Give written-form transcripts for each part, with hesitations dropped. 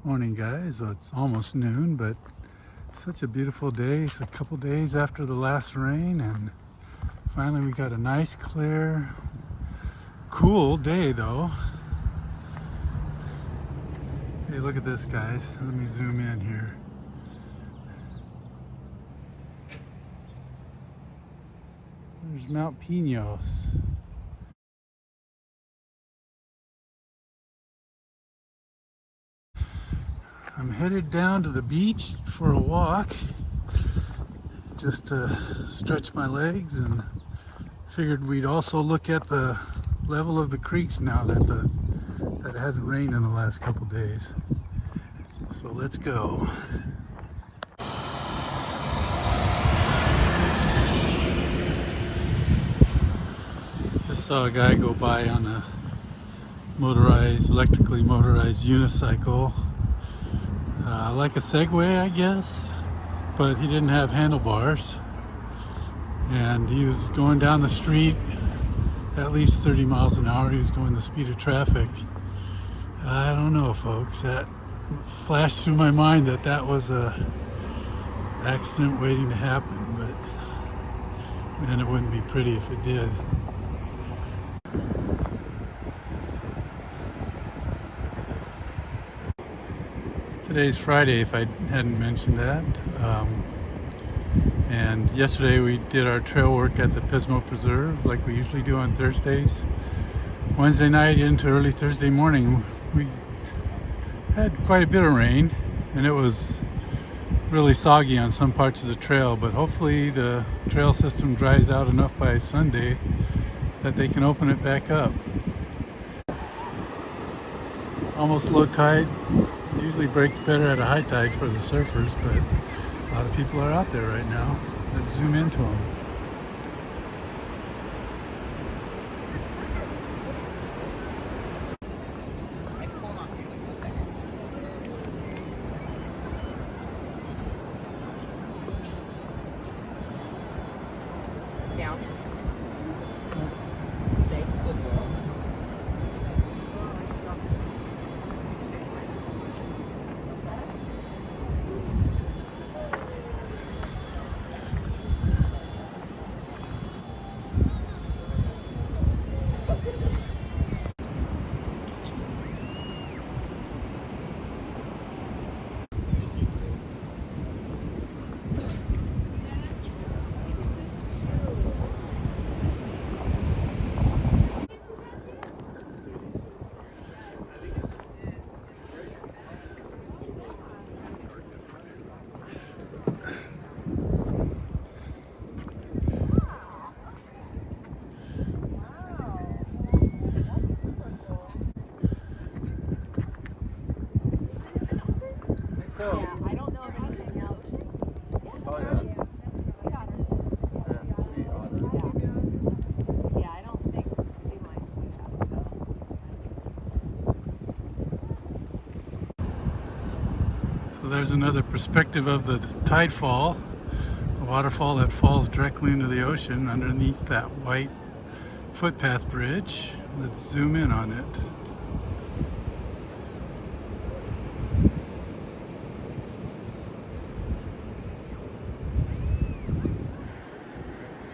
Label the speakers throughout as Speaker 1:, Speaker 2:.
Speaker 1: Morning, guys. Well, it's almost noon, but such a beautiful day. It's a couple days after the last rain, and finally we got a nice, clear, cool day, though. Hey, look at this, guys. Let me zoom in here. There's Mount Pinos. I'm headed down to the beach for a walk, just to stretch my legs, and figured we'd also look at the level of the creeks now that it hasn't rained in the last couple days. So let's go. Just saw a guy go by on a electrically motorized unicycle. Like a Segway, I guess, but he didn't have handlebars. And he was going down the street at least 30 miles an hour. He was going the speed of traffic. I don't know, folks. That flashed through my mind that was a accident waiting to happen, but man, it wouldn't be pretty if it did. Today's Friday, if I hadn't mentioned that. And yesterday we did our trail work at the Pismo Preserve like we usually do on Thursdays. Wednesday night into early Thursday morning, we had quite a bit of rain, and it was really soggy on some parts of the trail, but hopefully the trail system dries out enough by Sunday that they can open it back up. It's almost low tide. It usually breaks better at a high tide for the surfers, but a lot of people are out there right now. Let's zoom into them.
Speaker 2: Down. Stay. Good girl.
Speaker 3: So,
Speaker 2: Yeah, I don't know if anything else.
Speaker 3: oh yeah.
Speaker 2: Sea otter.
Speaker 3: Yeah, sea otter.
Speaker 2: Yeah, I don't think sea lions do that, so.
Speaker 1: So there's another perspective of the tide fall, the waterfall that falls directly into the ocean underneath that white footpath bridge. Let's zoom in on it.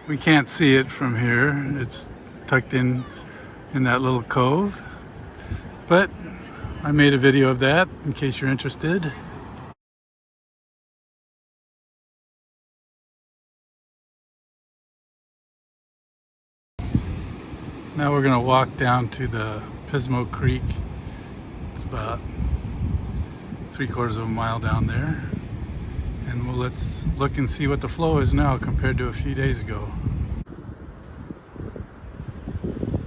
Speaker 1: We can't see it from here. It's tucked in that little cove. But I made a video of that in case you're interested. Now we're gonna walk down to the Pismo Creek. It's about 3/4 of a mile down there. And let's look and see what the flow is now compared to a few days ago.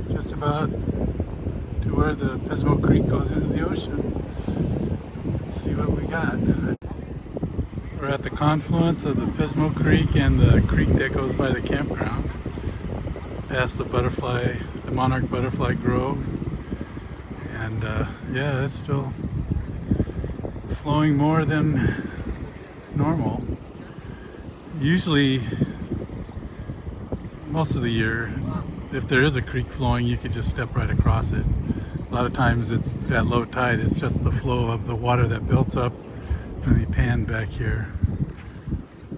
Speaker 1: Just about to where the Pismo Creek goes into the ocean. Let's see what we got. We're at the confluence of the Pismo Creek and the creek that goes by the campground. Past the monarch butterfly grove. And yeah, it's still flowing more than normal. Usually, most of the year, if there is a creek flowing, you could just step right across it. A lot of times it's at low tide, it's just the flow of the water that builds up. Let me pan back here.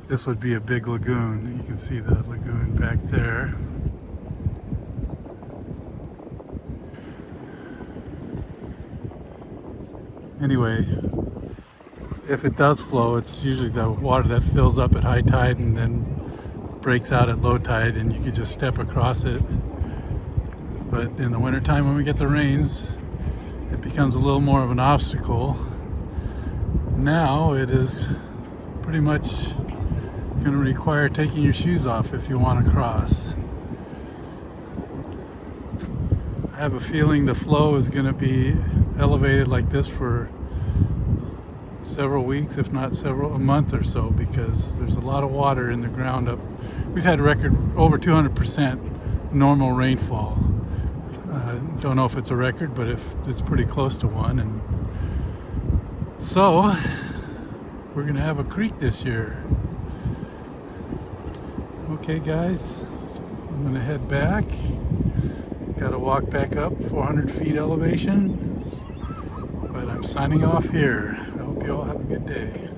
Speaker 1: This would be a big lagoon. You can see the lagoon back there. Anyway, if it does flow, it's usually the water that fills up at high tide and then breaks out at low tide, and you could just step across it. But in the wintertime when we get the rains, it becomes a little more of an obstacle. Now it is pretty much going to require taking your shoes off if you want to cross. I have a feeling the flow is going to be elevated like this for several weeks, if not a month or so, because there's a lot of water in the ground up. We've had record over 200% normal rainfall. Don't know if it's a record, but if it's pretty close to one. And so we're gonna have a creek this year. Okay guys, so I'm gonna head back. Gotta walk back up 400 feet elevation, but I'm signing off here. I hope you all have a good day.